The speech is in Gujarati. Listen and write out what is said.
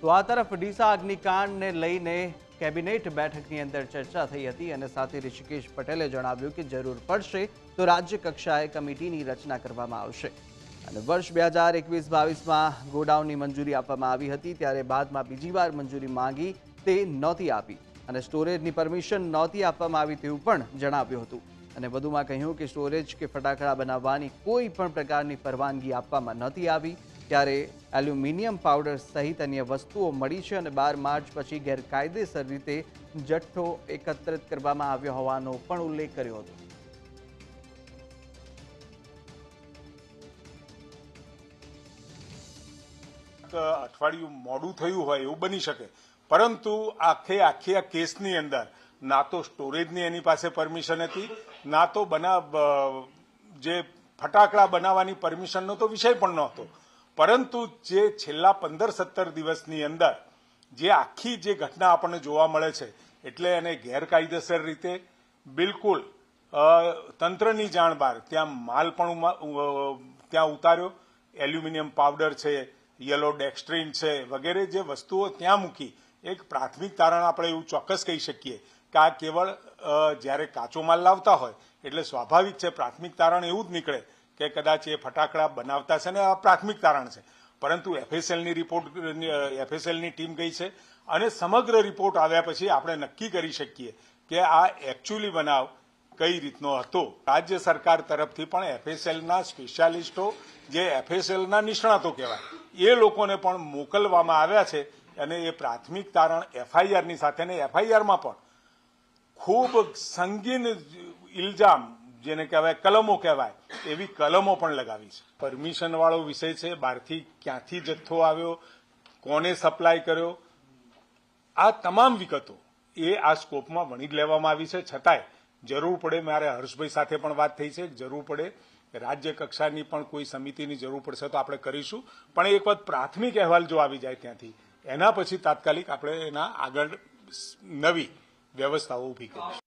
તો આ તરફ ડીસા અગ્નિકાંડને લઈને કેબિનેટ બેઠકની અંદર ચર્ચા થઈ હતી અને સાથે ઋષિકેશ પટેલે જણાવ્યું કે જરૂર પડશે તો રાજ્ય કક્ષાએ કમિટીની રચના કરવામાં આવશે અને વર્ષ 2021-22માં ગોડાઉનની મંજૂરી આપવામાં આવી હતી, ત્યારે બાદમાં બીજી વાર મંજૂરી માંગી તે નહોતી આપી અને સ્ટોરેજની પરમિશન નહોતી આપવામાં આવી તેવું પણ જણાવ્યું હતું અને વધુમાં કહ્યું કે સ્ટોરેજ કે ફટાકડા બનાવવાની કોઈ પણ પ્રકારની પરવાનગી આપવામાં નહોતી આવી, ત્યારે એલ્યુમિનિયમ પાવડર સહિત અન્ય વસ્તુઓ મળી છે અને 12 માર્ચ પછી ગેરકાયદેસર રીતે જથ્થો એકત્રિત કરવામાં આવ્યો હોવાનો પણ ઉલ્લેખ કર્યો હતો. અઠવાડિયું મોડું થયું હોય એવું બની શકે, પરંતુ આખે આ કેસની અંદર ના તો સ્ટોરેજની એની પાસે પરમિશન હતી, ના તો જે ફટાકડા બનાવવાની પરમિશનનો તો વિષય પણ નહોતો. પરંતુ જે છેલ્લા 15-17 દિવસની અંદર જે આખી જે ઘટના આપણને જોવા મળે છે, એટલે એને ગેરકાયદેસર રીતે બિલકુલ તંત્રની જાણ બહાર ત્યાં માલ પણ ત્યાં ઉતાર્યો, એલ્યુમિનિયમ પાવડર છે, યલો ડેક્સ્ટ્રીન છે વગેરે જે વસ્તુઓ ત્યાં મૂકી. એક પ્રાથમિક તારણ આપણે એવું ચોક્કસ કહી શકીએ કે આ કેવળ જ્યારે કાચો માલ લાવતા હોય એટલે સ્વાભાવિક છે પ્રાથમિક તારણ એવું જ નીકળે કે કદાચ એ ફટાકડા બનાવતા છે ને આ પ્રાથમિક તારણ છે. પરંતુ એફએસએલની ટીમ ગઈ છે અને સમગ્ર રિપોર્ટ આવ્યા પછી આપણે નક્કી કરી શકીએ કે આ એકચ્યુઅલી બનાવ કઈ રીતનો હતો. રાજ્ય સરકાર તરફથી પણ એફએસએલના સ્પેશિયાલિસ્ટો જે એફએસએલના નિષ્ણાતો કહેવાય એ લોકોને પણ મોકલવામાં આવ્યા છે અને એ પ્રાથમિક તારણ એફઆઈઆરની સાથે ને એફઆઈઆરમાં પણ ખૂબ સંગીન ઇલ્ઝામ જેને કહેવાય કલમો કહેવાય એવી કલમો પણ લગાવી છે. પરમિશન વાળો વિષય છે, બહારથી ક્યાંથી જથ્થો આવ્યો, કોને સપ્લાય કર્યો, આ તમામ વિગતો એ આ સ્કોપમાં વણી લેવામાં આવી છે. છતાંય જરૂર પડે, મારે હર્ષભાઈ સાથે પણ વાત થઈ છે, જરૂર પડે રાજ્ય કક્ષાની પણ કોઈ સમિતિની જરૂર પડશે તો આપણે કરીશું. પણ એક વખત પ્રાથમિક અહેવાલ જો આવી જાય ત્યાંથી એના પછી તાત્કાલિક આપણે એના આગળ નવી વ્યવસ્થાઓ ઊભી કરીશું.